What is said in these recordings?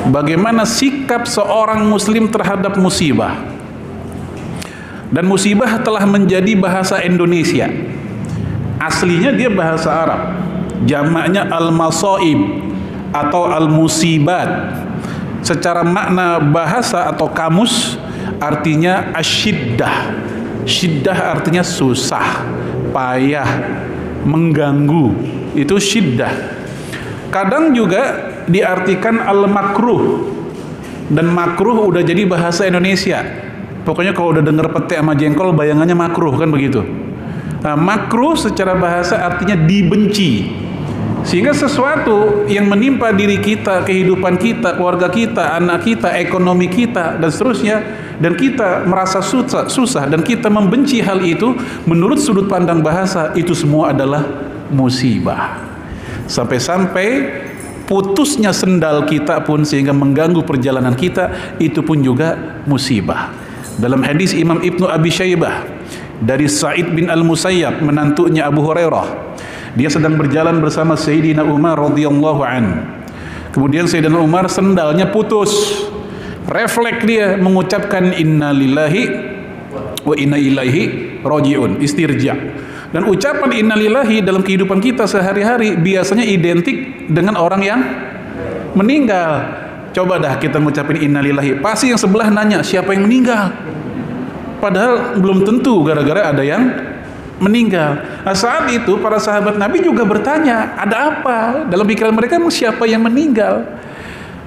bagaimana sikap seorang muslim terhadap musibah. Dan musibah telah menjadi bahasa Indonesia. Aslinya dia bahasa Arab, jamaknya al-masaib atau al-musibat. Secara makna bahasa atau kamus artinya asyiddah. Syiddah artinya susah, payah, mengganggu. Itu syiddah. Kadang juga diartikan al-makruh. Dan makruh udah jadi bahasa Indonesia. Pokoknya kalau udah denger pete sama jengkol bayangannya makruh, kan begitu. Nah, makruh secara bahasa artinya dibenci. Sehingga sesuatu yang menimpa diri kita, kehidupan kita, keluarga kita, anak kita, ekonomi kita, dan seterusnya, dan kita merasa susah, dan kita membenci hal itu, menurut sudut pandang bahasa, itu semua adalah musibah. Sampai-sampai putusnya sendal kita pun sehingga mengganggu perjalanan kita, itu pun juga musibah. Dalam hadis Imam Ibnu Abi Syaibah dari Sa'id bin Al-Musayyab, menantunya Abu Hurairah, dia sedang berjalan bersama Sayyidina Umar radhiyallahu an. Kemudian Sayyidina Umar sendalnya putus. Refleks dia mengucapkan inna lillahi wa inna ilaihi rajiun, istirja. Dan ucapan inna lillahi dalam kehidupan kita sehari-hari biasanya identik dengan orang yang meninggal. Coba dah kita mengucapin inna lillahi, pasti yang sebelah nanya siapa yang meninggal. Padahal belum tentu, gara-gara ada yang meninggal. Nah, saat itu para sahabat Nabi juga bertanya, ada apa? Dalam pikiran mereka, siapa yang meninggal?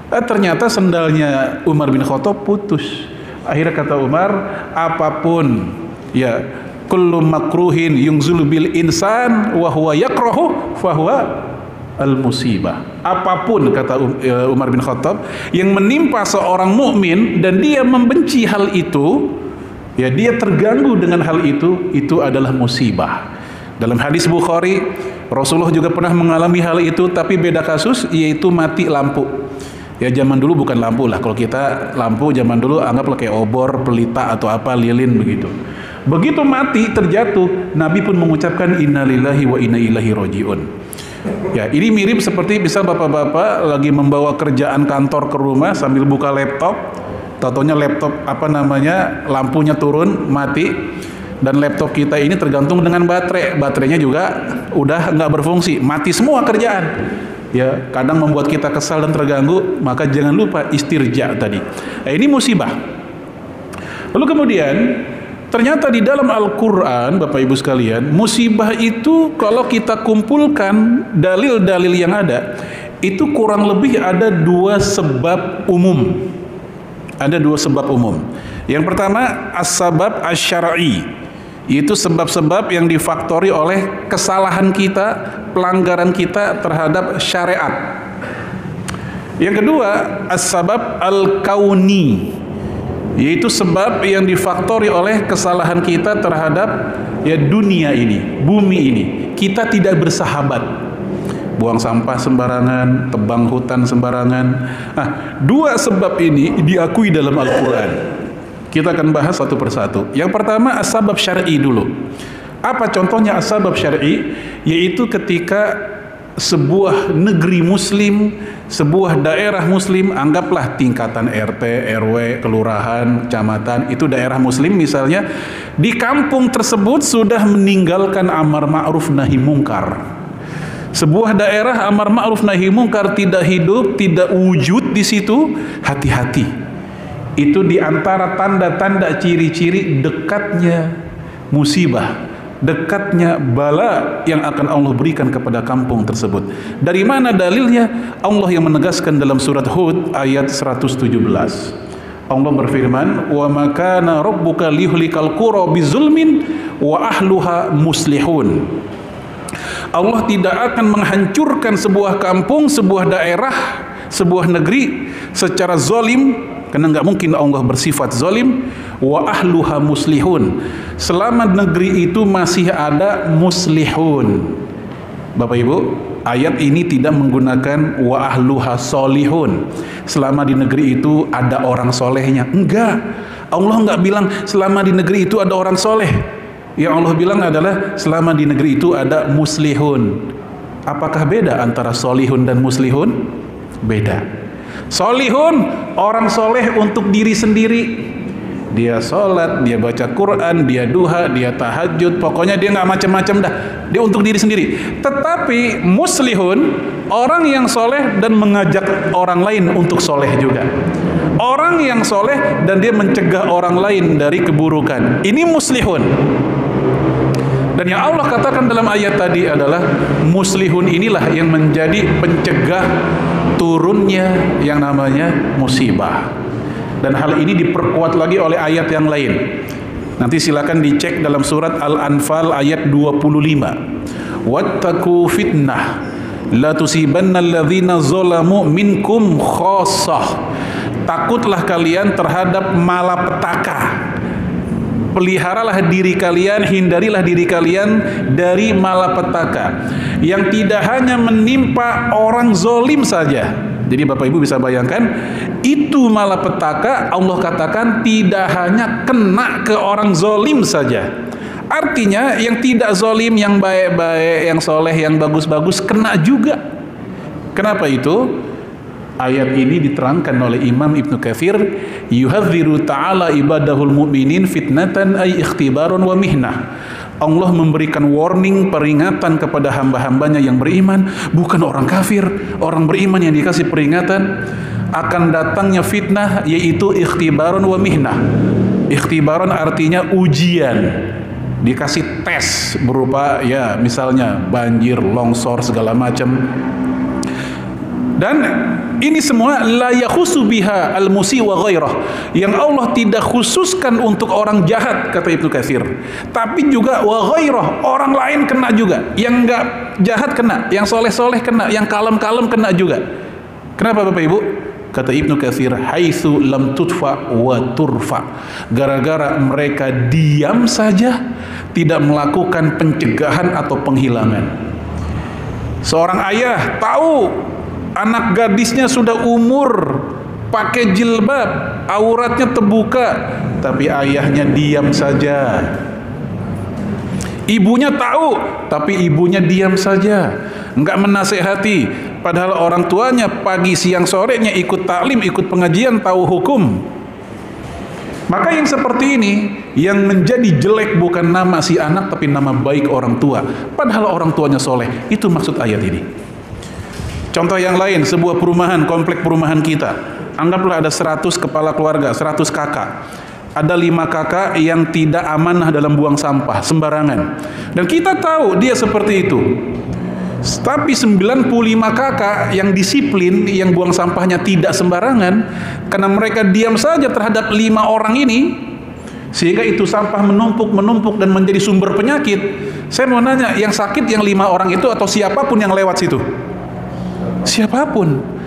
Ternyata sendalnya Umar bin Khattab putus. Akhirnya kata Umar, apapun ya, kullu makruhin yungzulu bil insan wa huwa yakrahu fa huwa al musibah. Apapun, kata Umar bin Khattab, yang menimpa seorang mukmin dan dia membenci hal itu, ya, dia terganggu dengan hal itu adalah musibah. Dalam hadis Bukhari, Rasulullah juga pernah mengalami hal itu, tapi beda kasus, yaitu mati lampu. Ya, zaman dulu bukan lampu lah. Kalau kita lampu zaman dulu anggaplah kayak obor, pelita atau apa, lilin begitu. Begitu mati, terjatuh, Nabi pun mengucapkan inna lillahi wa inna ilaihi rajiun. Ya, ini mirip seperti bisa bapak-bapak lagi membawa kerjaan kantor ke rumah sambil buka laptop. Tatonya laptop lampunya turun, mati, dan laptop kita ini tergantung dengan baterainya juga udah nggak berfungsi, mati semua kerjaan. Ya, kadang membuat kita kesal dan terganggu, maka jangan lupa istirja tadi. Nah, ini musibah. Lalu kemudian ternyata di dalam Al-Quran, Bapak Ibu sekalian, musibah itu kalau kita kumpulkan dalil-dalil yang ada, itu kurang lebih ada dua sebab umum. Ada dua sebab umum. Yang pertama, as-sabab asy-syar'i, yaitu sebab-sebab yang difaktori oleh kesalahan kita, pelanggaran kita terhadap syariat. Yang kedua, as-sabab al-kauni, yaitu sebab yang difaktori oleh kesalahan kita terhadap ya dunia ini, bumi ini. Kita tidak bersahabat. Buang sampah sembarangan, tebang hutan sembarangan. Nah, dua sebab ini diakui dalam Al-Quran. Kita akan bahas satu persatu. Yang pertama, as-sabab syar'i dulu. Apa contohnya as-sabab syar'i? Yaitu ketika sebuah negeri muslim, sebuah daerah muslim, anggaplah tingkatan RT, RW, kelurahan, kecamatan, itu daerah muslim misalnya, di kampung tersebut sudah meninggalkan amar ma'ruf nahi mungkar. Sebuah daerah amar ma'ruf nahi mungkar tidak hidup, tidak wujud di situ, hati-hati. Itu di antara tanda-tanda ciri-ciri dekatnya musibah, dekatnya bala yang akan Allah berikan kepada kampung tersebut. Dari mana dalilnya? Allah yang menegaskan dalam surat Hud ayat 117. Allah berfirman, "Wa ma kana rabbuka liyuhlikal qura bizulmin wa ahluha muslihun." Allah tidak akan menghancurkan sebuah kampung, sebuah daerah, sebuah negeri secara zalim, karena nggak mungkin Allah bersifat zalim. Wa ahluha muslihun, selama negeri itu masih ada muslihun. Bapak Ibu, ayat ini tidak menggunakan wa ahluha solihun, selama di negeri itu ada orang solehnya. Enggak, Allah nggak bilang selama di negeri itu ada orang soleh. Yang Allah bilang adalah selama di negeri itu ada muslihun. Apakah beda antara solihun dan muslihun? Beda. Solihun, orang soleh untuk diri sendiri. Dia sholat, dia baca Quran, dia duha, dia tahajud, pokoknya dia nggak macam-macam dah. Dia untuk diri sendiri. Tetapi muslihun, orang yang soleh dan mengajak orang lain untuk soleh juga. Orang yang soleh dan dia mencegah orang lain dari keburukan. Ini muslihun. Dan yang Allah katakan dalam ayat tadi adalah muslihun inilah yang menjadi pencegah turunnya yang namanya musibah. Dan hal ini diperkuat lagi oleh ayat yang lain. Nanti silakan dicek dalam surat Al-Anfal ayat 25. Wattaqu fitnah la tusibanna alladhina zalamu minkum khassah. Takutlah kalian terhadap malapetaka. Peliharalah diri kalian, hindarilah diri kalian dari malapetaka yang tidak hanya menimpa orang zolim saja. Jadi Bapak Ibu bisa bayangkan, itu malapetaka Allah katakan tidak hanya kena ke orang zolim saja. Artinya yang tidak zolim, yang baik-baik, yang soleh, yang bagus-bagus kena juga. Kenapa itu? Ayat ini diterangkan oleh Imam Ibnu Katsir, yuhadziru ta'ala ibadahul mu'minin fitnatan ay ikhtibarun wa mihnah. Allah memberikan warning, peringatan kepada hamba-hambanya yang beriman, bukan orang kafir, orang beriman yang dikasih peringatan akan datangnya fitnah, yaitu ikhtibarun wa mihnah. Ikhtibarun artinya ujian, dikasih tes berupa ya misalnya banjir, longsor, segala macam. Dan ini semua la yakhusu biha al-musi wa ghairah, yang Allah tidak khususkan untuk orang jahat, kata Ibnu Katsir, tapi juga wa ghairah, orang lain kena juga. Yang enggak jahat kena, yang soleh-soleh kena, yang kalem-kalem kena juga. Kenapa Bapak Ibu? Kata Ibnu Katsir, haitsu lam tudfa wa turfa, gara-gara mereka diam saja, tidak melakukan pencegahan atau penghilangan. Seorang ayah tahu anak gadisnya sudah umur, pakai jilbab, auratnya terbuka, tapi ayahnya diam saja. Ibunya tahu, tapi ibunya diam saja, enggak menasehati. Padahal orang tuanya pagi siang sorenya ikut taklim, ikut pengajian, tahu hukum. Maka yang seperti ini, yang menjadi jelek bukan nama si anak, tapi nama baik orang tua. Padahal orang tuanya soleh. Itu maksud ayat ini. Contoh yang lain, sebuah perumahan, komplek perumahan kita. Anggaplah ada 100 kepala keluarga, 100 kakak. Ada 5 kakak yang tidak amanah dalam buang sampah, sembarangan. Dan kita tahu dia seperti itu. Tapi 95 kakak yang disiplin, yang buang sampahnya tidak sembarangan, karena mereka diam saja terhadap 5 orang ini, sehingga itu sampah menumpuk dan menjadi sumber penyakit. Saya mau nanya, yang sakit yang 5 orang itu atau siapapun yang lewat situ? Siapapun.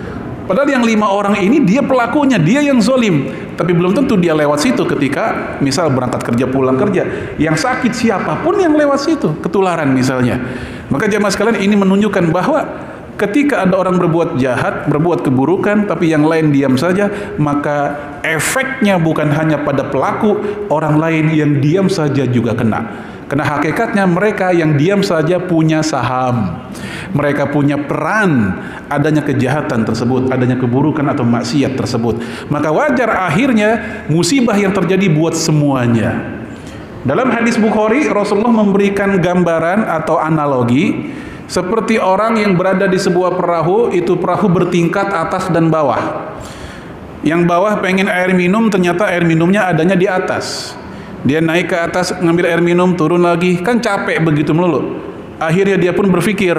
Padahal yang 5 orang ini dia pelakunya, dia yang zolim, tapi belum tentu dia lewat situ ketika misal berangkat kerja, pulang kerja. Yang sakit siapapun yang lewat situ, ketularan misalnya. Maka jemaah sekalian, ini menunjukkan bahwa ketika ada orang berbuat jahat, berbuat keburukan, tapi yang lain diam saja, maka efeknya bukan hanya pada pelaku, orang lain yang diam saja juga kena. Karena hakikatnya mereka yang diam saja punya saham, mereka punya peran adanya kejahatan tersebut, adanya keburukan atau maksiat tersebut. Maka wajar akhirnya musibah yang terjadi buat semuanya. Dalam hadis Bukhari, Rasulullah memberikan gambaran atau analogi seperti orang yang berada di sebuah perahu, itu perahu bertingkat atas dan bawah. Yang bawah pengen air minum, ternyata air minumnya adanya di atas. Dia naik ke atas ngambil air minum, turun lagi, kan capek begitu melulu. Akhirnya dia pun berpikir,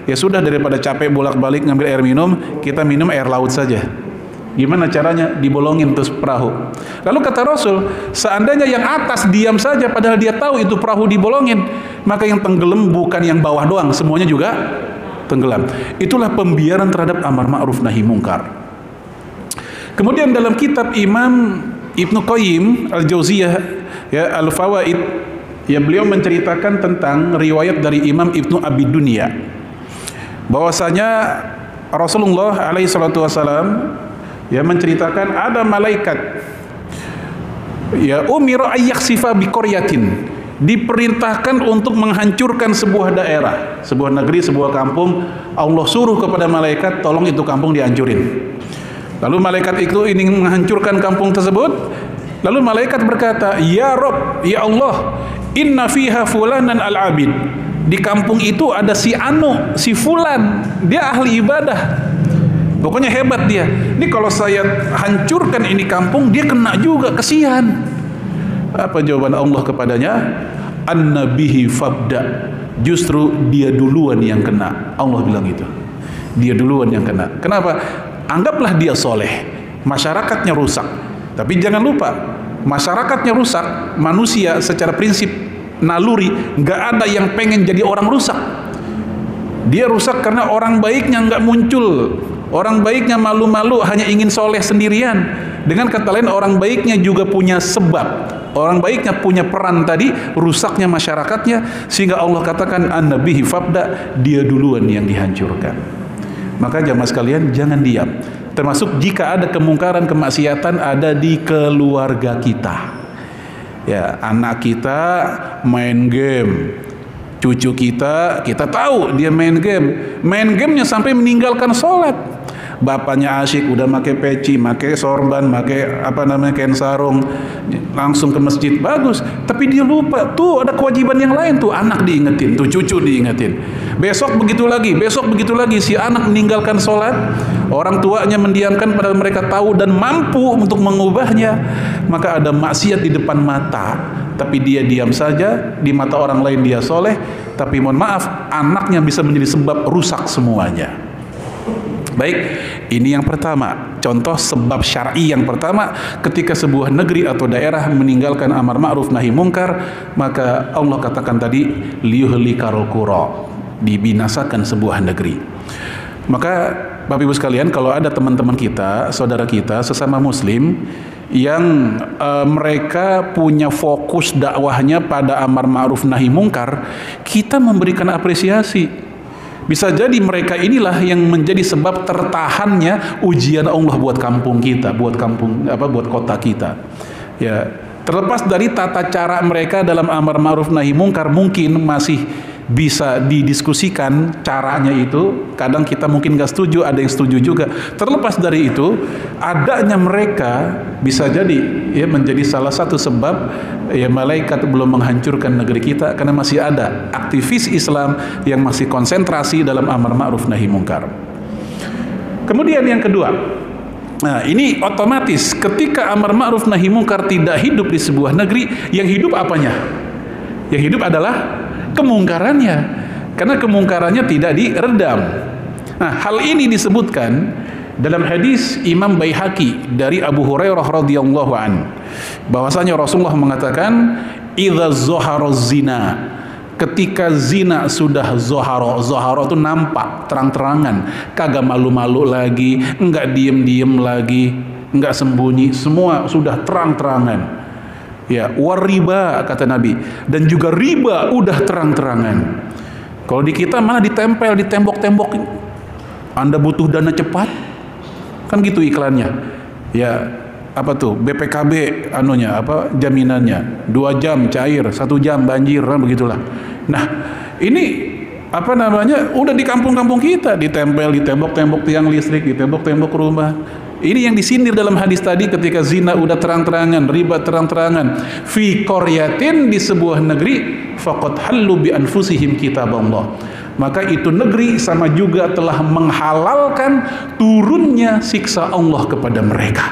ya sudah, daripada capek bolak-balik ngambil air minum, kita minum air laut saja. Gimana caranya? Dibolongin terus perahu. Lalu kata Rasul, seandainya yang atas diam saja padahal dia tahu itu perahu dibolongin, maka yang tenggelam bukan yang bawah doang, semuanya juga tenggelam. Itulah pembiaran terhadap amar ma'ruf nahi mungkar. Kemudian dalam kitab Imam Ibnu Qayyim Al-Jauziyah, ya, Al-Fawaid, ya, beliau menceritakan tentang riwayat dari Imam Ibnu Abi Dunya, bahwasanya Rasulullah alaihi salatu wasalam, ya, menceritakan ada malaikat, ya, umira ayyaksifa biqaryatin, diperintahkan untuk menghancurkan sebuah daerah, sebuah negeri, sebuah kampung. Allah suruh kepada malaikat, tolong itu kampung dihancurin. Lalu malaikat itu ingin menghancurkan kampung tersebut. Lalu malaikat berkata, "Ya Rob, ya Allah, inna fiha fulanan al-abid." Di kampung itu ada si Anu, si Fulan, dia ahli ibadah. Pokoknya hebat dia. Ini kalau saya hancurkan ini kampung, dia kena juga, kesian. Apa jawaban Allah kepadanya? An-nabihi fabda. Justru dia duluan yang kena. Allah bilang gitu. Dia duluan yang kena. Kenapa? Anggaplah dia soleh, masyarakatnya rusak. Tapi jangan lupa, masyarakatnya rusak, manusia secara prinsip naluri, nggak ada yang pengen jadi orang rusak. Dia rusak karena orang baiknya nggak muncul, orang baiknya malu-malu, hanya ingin soleh sendirian. Dengan kata lain, orang baiknya juga punya sebab, orang baiknya punya peran tadi rusaknya masyarakatnya, sehingga Allah katakan an-nabihi fabda, dia duluan yang dihancurkan. Maka jamaah sekalian, jangan diam. Termasuk jika ada kemungkaran, kemaksiatan ada di keluarga kita. Ya, anak kita main game, cucu kita tahu dia main game, gamenya sampai meninggalkan sholat. Bapaknya asyik udah pakai peci, pakai sorban, pakai kain sarung, langsung ke masjid, bagus. Tapi dia lupa, tuh ada kewajiban yang lain tuh, anak diingetin, tuh cucu diingetin. Besok begitu lagi, si anak meninggalkan sholat, orang tuanya mendiamkan padahal mereka tahu dan mampu untuk mengubahnya. Maka ada maksiat di depan mata, tapi dia diam saja, di mata orang lain dia soleh, tapi mohon maaf, anaknya bisa menjadi sebab rusak semuanya. Baik, ini yang pertama, contoh sebab syar'i yang pertama, ketika sebuah negeri atau daerah meninggalkan amar ma'ruf nahi mungkar, maka Allah katakan tadi liyuhlikal qura, dibinasakan sebuah negeri. Maka Bapak Ibu sekalian, kalau ada teman-teman kita, saudara kita sesama muslim yang mereka punya fokus dakwahnya pada amar ma'ruf nahi mungkar, kita memberikan apresiasi. Bisa jadi mereka inilah yang menjadi sebab tertahannya ujian Allah buat kampung kita, buat kota kita. Ya, terlepas dari tata cara mereka dalam amar ma'ruf nahi mungkar, mungkin masih bisa didiskusikan caranya itu. Kadang kita mungkin gak setuju, ada yang setuju juga. Terlepas dari itu, adanya mereka bisa jadi ya menjadi salah satu sebab ya malaikat belum menghancurkan negeri kita, karena masih ada aktivis Islam yang masih konsentrasi dalam amar ma'ruf nahi mungkar. Kemudian yang kedua, nah ini otomatis ketika amar ma'ruf nahi mungkar tidak hidup di sebuah negeri, yang hidup apanya? Yang hidup adalah kemungkarannya, karena kemungkarannya tidak diredam. Nah, hal ini disebutkan dalam hadis Imam Baihaqi dari Abu Hurairah radhiyallahu an, bahwasanya Rasulullah mengatakan, idza zahara zina, ketika zina sudah zoharo itu nampak terang-terangan, kagak malu-malu lagi, enggak diem-diem lagi, enggak sembunyi, semua sudah terang-terangan. Ya, wariba kata Nabi, dan juga riba udah terang-terangan. Kalau di kita malah ditempel di tembok-tembok, Anda butuh dana cepat, kan gitu iklannya. Ya, apa tuh BPKB jaminannya 2 jam cair, 1 jam banjir, kan begitulah. Nah, ini udah di kampung-kampung kita ditempel di tembok-tembok tiang listrik, di tembok-tembok rumah. Ini yang disindir dalam hadis tadi, ketika zina udah terang-terangan, riba terang-terangan, fi qaryatin, di sebuah negeri, faqad hallu bi anfusihim kitaballah, maka itu negeri sama juga telah menghalalkan turunnya siksa Allah kepada mereka.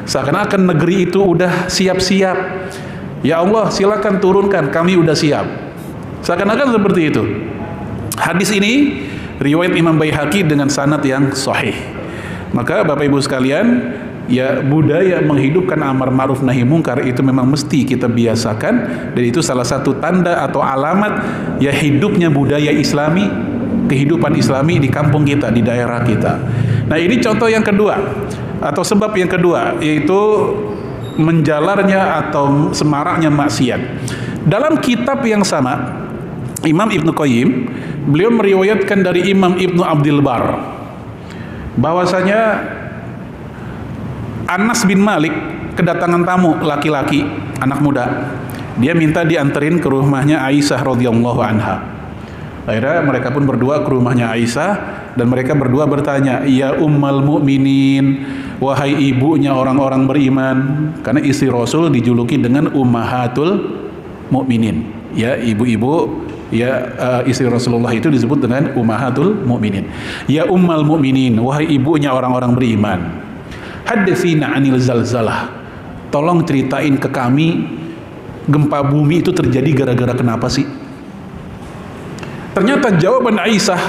Seakan-akan negeri itu udah siap-siap, ya Allah silakan turunkan, kami udah siap. Seakan-akan seperti itu. Hadis ini riwayat Imam Baihaqi dengan sanad yang sahih. Maka Bapak Ibu sekalian, ya budaya menghidupkan amar ma'ruf nahi mungkar itu memang mesti kita biasakan, dan itu salah satu tanda atau alamat ya hidupnya budaya Islami, kehidupan Islami di kampung kita, di daerah kita. Nah, ini contoh yang kedua atau sebab yang kedua, yaitu menjalarnya atau semaraknya maksiat. Dalam kitab yang sama, Imam Ibnu Qayyim, beliau meriwayatkan dari Imam Ibnu Abdul Bar bahwasanya Anas bin Malik kedatangan tamu laki-laki, anak muda. Dia minta dianterin ke rumahnya Aisyah radhiyallahu anha. Akhirnya mereka pun berdua ke rumahnya Aisyah, dan mereka berdua bertanya, "Ya Ummul Mukminin, wahai ibunya orang-orang beriman, karena istri Rasul dijuluki dengan ummahatul mukminin. Ya, ibu-ibu ya, istri Rasulullah itu disebut dengan ummahatul mukminin. Ya ummal mukminin, wahai ibunya orang-orang beriman, haditsina anil zalzalah, tolong ceritain ke kami gempa bumi itu terjadi gara-gara kenapa sih? Ternyata jawaban Aisyah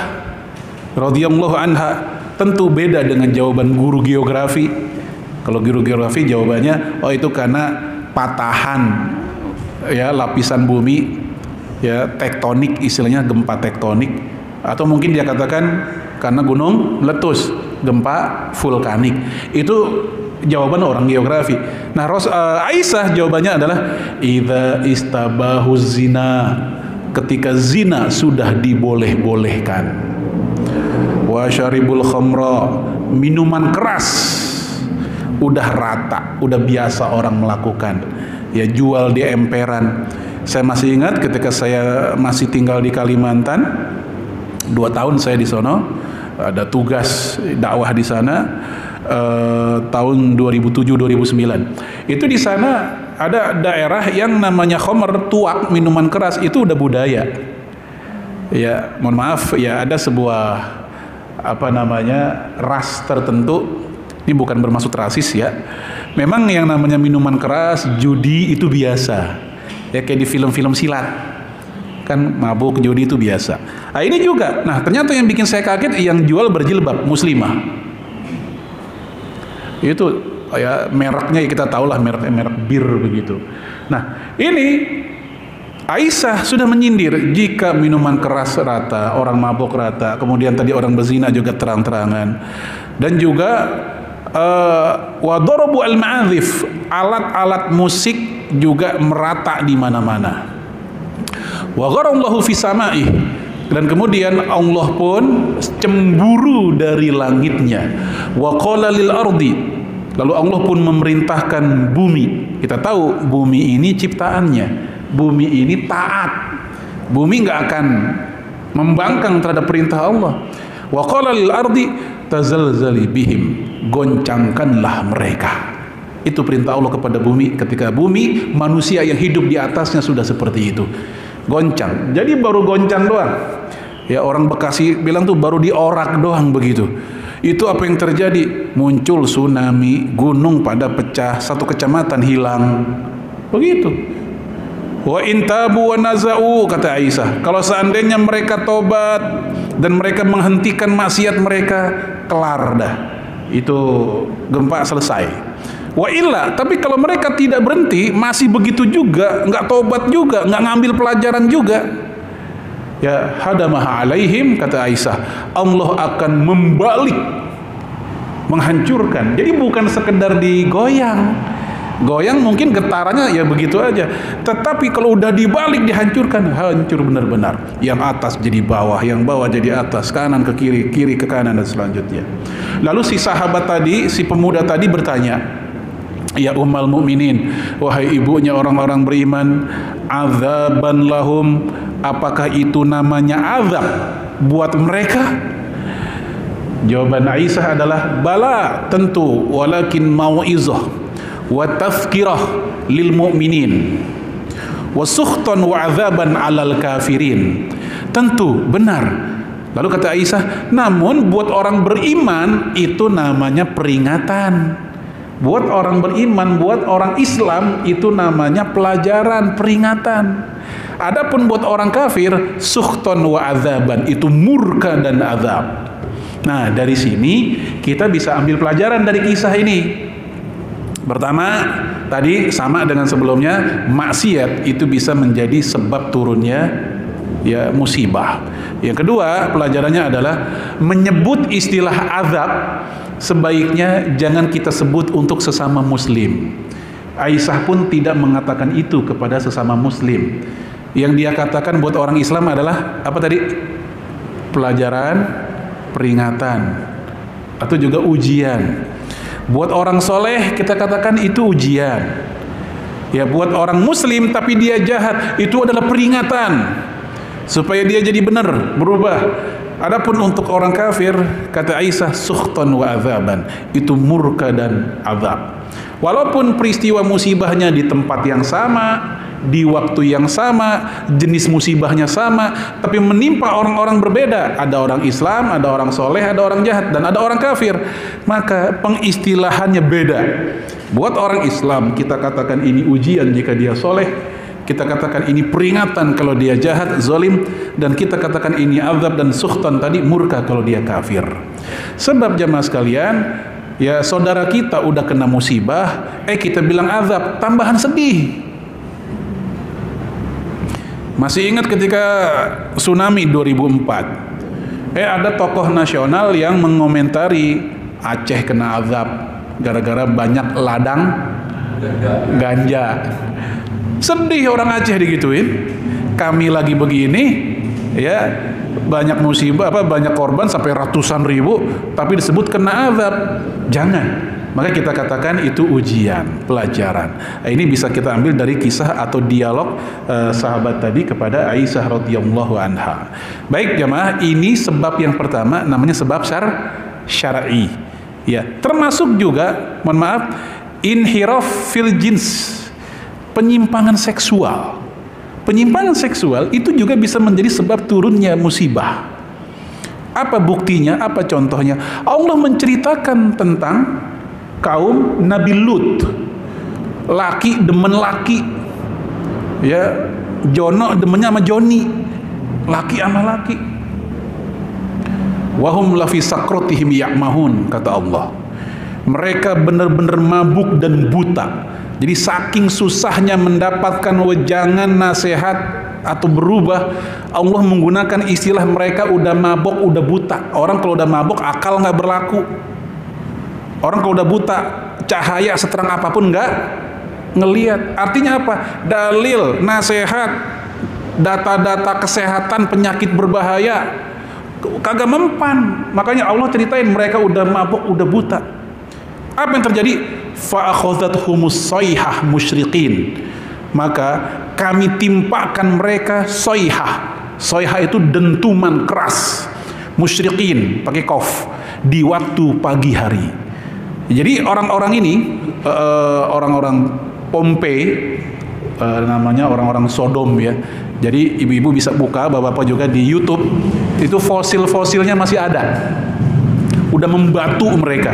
radhiyallahu anha tentu beda dengan jawaban guru geografi. Kalau guru geografi jawabannya, oh itu karena patahan ya lapisan bumi, ya tektonik, istilahnya gempa tektonik, atau mungkin dia katakan karena gunung meletus, gempa vulkanik. Itu jawaban orang geografi. Nah, Aisyah jawabannya adalah idza istabahu zina, ketika zina sudah diboleh-bolehkan. Wa syaribul khamra, minuman keras udah rata, udah biasa orang melakukan. Ya jual di emperan. Saya masih ingat ketika saya masih tinggal di Kalimantan, 2 tahun saya di sono, ada tugas dakwah di sana, tahun 2007-2009. Itu di sana ada daerah yang namanya khamr, tuak, minuman keras, itu udah budaya. Ya, mohon maaf, ya ada sebuah ras tertentu, ini bukan bermaksud rasis ya, memang yang namanya minuman keras, judi itu biasa ya, kayak di film-film silat kan, mabuk, judi itu biasa. Nah ini juga, nah ternyata yang bikin saya kaget yang jual berjilbab, muslimah. Itu ya mereknya, ya kita tahulah merek bir begitu. Nah ini Aisyah sudah menyindir, jika minuman keras rata, orang mabuk rata, kemudian tadi orang berzina juga terang-terangan, dan juga wadarabu al-ma'azif, alat-alat musik juga merata di mana-mana. Wa gharallahu fi sama'ih, dan kemudian Allah pun cemburu dari langitnya. Wa qala lil ardi, lalu Allah pun memerintahkan bumi. Kita tahu bumi ini ciptaannya, bumi ini taat, bumi nggak akan membangkang terhadap perintah Allah. Wa qala lil ardi tazalzali bihim, goncangkanlah mereka. Itu perintah Allah kepada bumi, ketika bumi manusia yang hidup di atasnya sudah seperti itu, goncang. Jadi baru goncang doang ya, orang Bekasi bilang tuh baru diorak doang begitu. Itu apa yang terjadi? Muncul tsunami, gunung pada pecah, satu kecamatan hilang begitu. Wa intabu wa naza'u, kata Aisyah, kalau seandainya mereka tobat dan mereka menghentikan maksiat mereka, kelar dah, itu gempa selesai. Wa illa, tapi kalau mereka tidak berhenti, masih begitu juga, nggak tobat juga, nggak ngambil pelajaran juga, ya hadamah alaihim, kata Aisyah, Allah akan membalik, menghancurkan. Jadi bukan sekedar digoyang, goyang mungkin getarannya ya begitu aja, tetapi kalau udah dibalik, dihancurkan, hancur benar-benar. Yang atas jadi bawah, yang bawah jadi atas, kanan ke kiri, kiri ke kanan, dan selanjutnya. Lalu si sahabat tadi, si pemuda tadi bertanya, ya ummal mukminin, wahai ibunya orang-orang beriman, azaban lahum, apakah itu namanya azab buat mereka? Jawaban Aisyah adalah bala, tentu, walakin mau'izah wa tazkirah lil mu'minin wa sukhtan wa azaban 'alal kafirin. Tentu benar. Lalu kata Aisyah, namun buat orang beriman itu namanya peringatan. Buat orang beriman, buat orang Islam itu namanya pelajaran, peringatan. Adapun buat orang kafir, sukhtan wa azaban, itu murka dan azab. Nah, dari sini kita bisa ambil pelajaran dari kisah ini. Pertama, tadi sama dengan sebelumnya, maksiat itu bisa menjadi sebab turunnya ya musibah. Yang kedua, pelajarannya adalah menyebut istilah azab sebaiknya jangan kita sebut untuk sesama muslim. Aisyah pun tidak mengatakan itu kepada sesama muslim. Yang dia katakan buat orang Islam adalah apa tadi? Pelajaran, peringatan, atau juga ujian. Buat orang soleh kita katakan itu ujian. Ya, buat orang muslim tapi dia jahat, itu adalah peringatan supaya dia jadi benar, berubah. Adapun untuk orang kafir, kata Aisyah, sukhtan wa azaban, itu murka dan azab. Walaupun peristiwa musibahnya di tempat yang sama, di waktu yang sama, jenis musibahnya sama, tapi menimpa orang-orang berbeda. Ada orang Islam, ada orang soleh, ada orang jahat, dan ada orang kafir. Maka pengistilahannya beda. Buat orang Islam, kita katakan ini ujian jika dia soleh, kita katakan ini peringatan kalau dia jahat, zalim, dan kita katakan ini azab dan sukhtan tadi, murka kalau dia kafir. Sebab jamaah sekalian, ya saudara kita udah kena musibah, kita bilang azab, tambahan sedih. Masih ingat ketika tsunami 2004, ada tokoh nasional yang mengomentari Aceh kena azab gara-gara banyak ladang ganja. Sedih orang Aceh digituin. Kami lagi begini, ya banyak musibah, banyak korban sampai ratusan ribu, tapi disebut kena azab. Jangan. Maka kita katakan itu ujian, pelajaran. Ini bisa kita ambil dari kisah atau dialog sahabat tadi kepada Aisyah radhiyallahu anha. Baik jamaah, ini sebab yang pertama, namanya sebab syar'i. Ya, termasuk juga, mohon maaf, inhiraf fil jins, penyimpangan seksual. Penyimpangan seksual itu juga bisa menjadi sebab turunnya musibah. Apa buktinya? Apa contohnya? Allah menceritakan tentang kaum Nabi Lut. Laki demen laki, ya, Jono demennya sama Joni, laki sama laki. Wahum lafi sakrotihim ya'mahun, kata Allah. Mereka benar-benar mabuk dan buta. Jadi saking susahnya mendapatkan wejangan, nasihat atau berubah, Allah menggunakan istilah mereka udah mabok, udah buta. Orang kalau udah mabok akal nggak berlaku. Orang kalau udah buta, cahaya seterang apapun nggak ngelihat. Artinya apa? Dalil, nasihat, data-data kesehatan penyakit berbahaya kagak mempan. Makanya Allah ceritain mereka udah mabok, udah buta. Apa yang terjadi? Fa'akhadhathumus sayhah musyriqin. Maka kami timpakan mereka sayhah. Sayhah itu dentuman keras. Musyriqin pakai qaf, di waktu pagi hari. Jadi orang-orang ini, orang-orang Pompei, namanya orang-orang Sodom ya. Jadi ibu-ibu bisa buka, bapak-bapak juga di YouTube, itu fosil-fosilnya masih ada. Udah membatu mereka.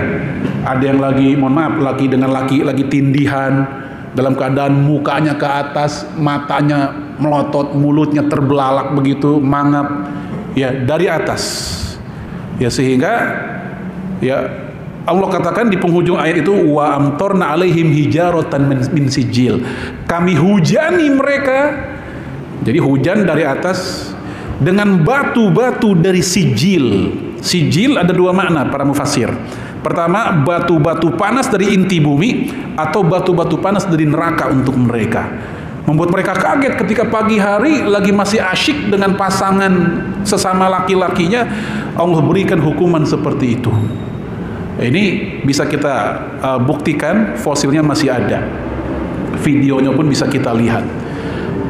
Ada yang lagi, mohon maaf, lagi tindihan, dalam keadaan mukanya ke atas, matanya melotot, mulutnya terbelalak begitu, mangap, ya dari atas. Ya sehingga, ya Allah katakan di penghujung ayat itu, wa amtorna alaihim hijaratan min sijil. Kami hujani mereka. Jadi hujan dari atas dengan batu-batu dari sijil. Sijil ada dua makna para mufassir. Pertama, batu-batu panas dari inti bumi, atau batu-batu panas dari neraka untuk mereka. Membuat mereka kaget ketika pagi hari lagi masih asyik dengan pasangan sesama laki-lakinya, Allah berikan hukuman seperti itu. Ini bisa kita buktikan, fosilnya masih ada, videonya pun bisa kita lihat.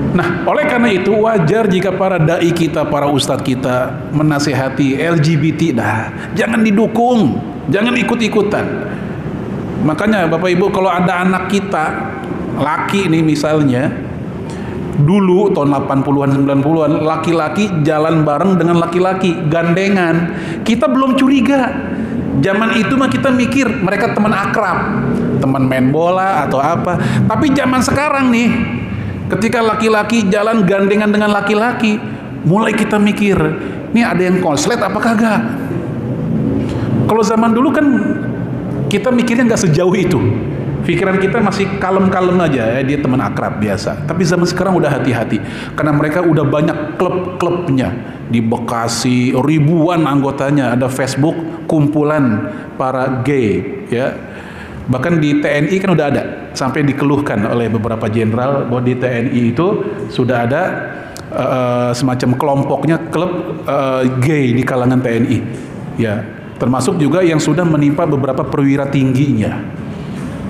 Nah, oleh karena itu wajar jika para dai kita, para ustadz kita menasihati LGBT, jangan didukung, jangan ikut-ikutan. Makanya Bapak Ibu, kalau ada anak kita laki nih misalnya, dulu tahun 80-an 90-an laki-laki jalan bareng dengan laki-laki, gandengan, kita belum curiga. Zaman itu mah kita mikir mereka teman akrab, teman main bola atau apa. Tapi zaman sekarang nih, ketika laki-laki jalan gandengan dengan laki-laki, mulai kita mikir, ini ada yang konslet apa kagak? Kalau zaman dulu kan kita mikirnya nggak sejauh itu. Pikiran kita masih kalem-kalem aja, ya dia teman akrab biasa. Tapi zaman sekarang udah hati-hati, karena mereka udah banyak klub-klubnya. Di Bekasi ribuan anggotanya, ada Facebook kumpulan para gay, ya. Bahkan di TNI kan udah ada, sampai dikeluhkan oleh beberapa jenderal bahwa di TNI itu sudah ada semacam kelompoknya, klub gay di kalangan TNI, ya. Termasuk juga yang sudah menimpa beberapa perwira tingginya.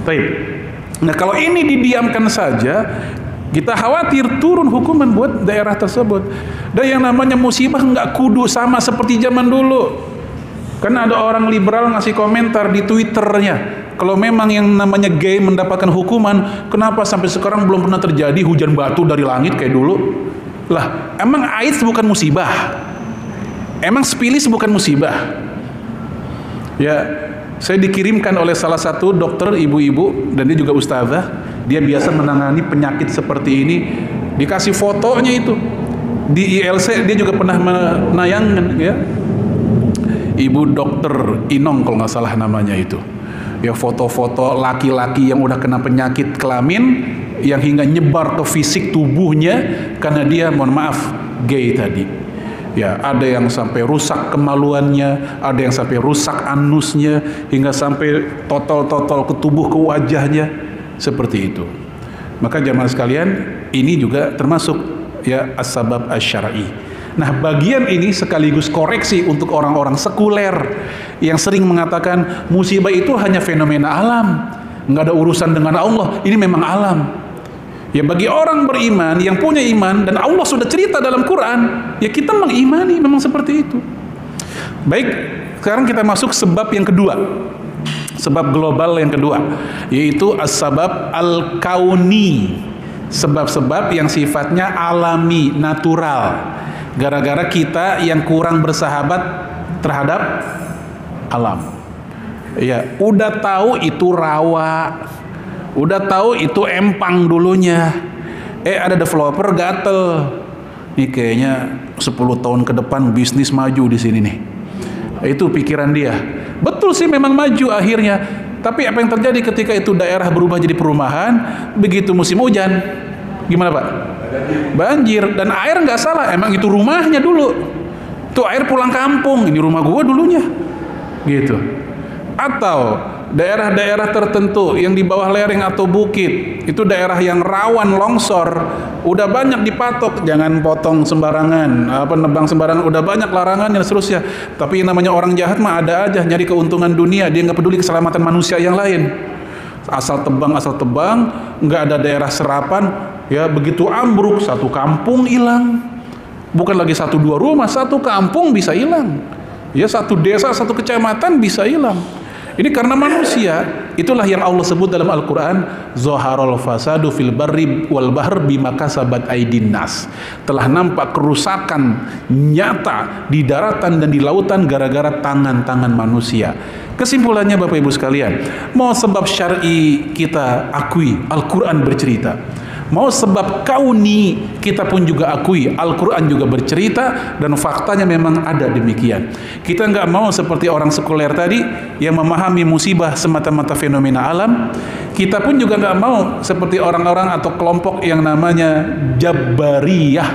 Baik. Nah, kalau ini didiamkan saja, Kita khawatir turun hukuman buat daerah tersebut. Dan yang namanya musibah nggak kudu sama seperti zaman dulu. Karena ada orang liberal ngasih komentar di Twitternya, kalau memang yang namanya gay mendapatkan hukuman, kenapa sampai sekarang belum pernah terjadi hujan batu dari langit kayak dulu? Lah, emang AIDS bukan musibah? Emang spilis bukan musibah? Ya, saya dikirimkan oleh salah satu dokter ibu-ibu, dan dia juga ustazah. Dia biasa menangani penyakit seperti ini. Dikasih fotonya itu di ILC, dia juga pernah menayangkan, ya. Ibu dokter Inong kalau nggak salah namanya itu. Ya, foto-foto laki-laki yang udah kena penyakit kelamin yang hingga nyebar ke fisik tubuhnya karena dia, mohon maaf, gay tadi. Ya, ada yang sampai rusak kemaluannya, ada yang sampai rusak anusnya, hingga sampai total ke tubuh, ke wajahnya, seperti itu. Maka jamaah sekalian, ini juga termasuk ya as-sabab asy-syar'i. Nah, bagian ini sekaligus koreksi untuk orang-orang sekuler yang sering mengatakan musibah itu hanya fenomena alam, nggak ada urusan dengan Allah, ini memang alam. Ya, bagi orang beriman yang punya iman dan Allah sudah cerita dalam Quran, ya kita mengimani memang seperti itu. Baik, sekarang kita masuk sebab yang kedua, sebab global yang kedua, yaitu as-sabab al-kauni, sebab-sebab yang sifatnya alami, natural. Gara-gara kita yang kurang bersahabat terhadap alam. Ya, udah tahu itu rawa, udah tahu itu empang dulunya. Ada developer gatel. Nih kayaknya 10 tahun ke depan bisnis maju di sini nih. Itu pikiran dia. Betul sih, memang maju akhirnya. Tapi apa yang terjadi ketika itu daerah berubah jadi perumahan, begitu musim hujan, gimana Pak? Banjir. Dan air nggak salah, emang itu rumahnya dulu. Tuh air pulang kampung, ini rumah gua dulunya, gitu. Atau daerah-daerah tertentu yang di bawah lereng atau bukit, itu daerah yang rawan longsor, udah banyak dipatok, jangan potong sembarangan, nebang sembarangan, udah banyak larangan dan seterusnya. Tapi yang namanya orang jahat mah ada aja nyari keuntungan dunia, dia nggak peduli keselamatan manusia yang lain. Asal tebang, nggak ada daerah serapan. Ya, begitu ambruk, satu kampung hilang. Bukan lagi 1-2 rumah, satu kampung bisa hilang. Ya, satu desa, satu kecamatan bisa hilang. Ini karena manusia. Itulah yang Allah sebut dalam Al-Quran, Zoharul fasadu fil barri wal bahr bima kasabat aydin nas. Telah nampak kerusakan nyata di daratan dan di lautan gara-gara tangan-tangan manusia. Kesimpulannya Bapak Ibu sekalian, mau sebab syar'i kita akui, Al-Quran bercerita. Mau sebab kauni, kita pun juga akui, Al-Quran juga bercerita, dan faktanya memang ada demikian. Kita nggak mau seperti orang sekuler tadi yang memahami musibah semata-mata fenomena alam. Kita pun juga nggak mau seperti orang-orang atau kelompok yang namanya Jabariyah,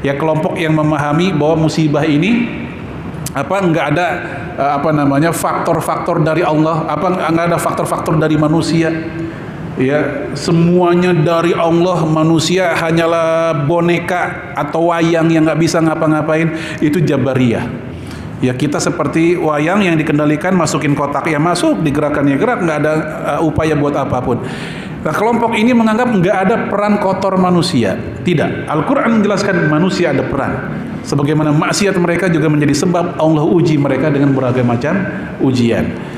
ya, kelompok yang memahami bahwa musibah ini nggak ada faktor-faktor dari Allah, nggak ada faktor-faktor dari manusia. Ya, semuanya dari Allah, manusia hanyalah boneka atau wayang yang nggak bisa ngapa-ngapain. Itu Jabariyah. Ya, kita seperti wayang yang dikendalikan, masukin kotak ya masuk, digerakkan ya gerak, nggak ada upaya buat apapun. Nah, kelompok ini menganggap nggak ada peran kotor manusia. Tidak, Al-Quran menjelaskan manusia ada peran. Sebagaimana maksiat mereka juga menjadi sebab Allah uji mereka dengan berbagai macam ujian.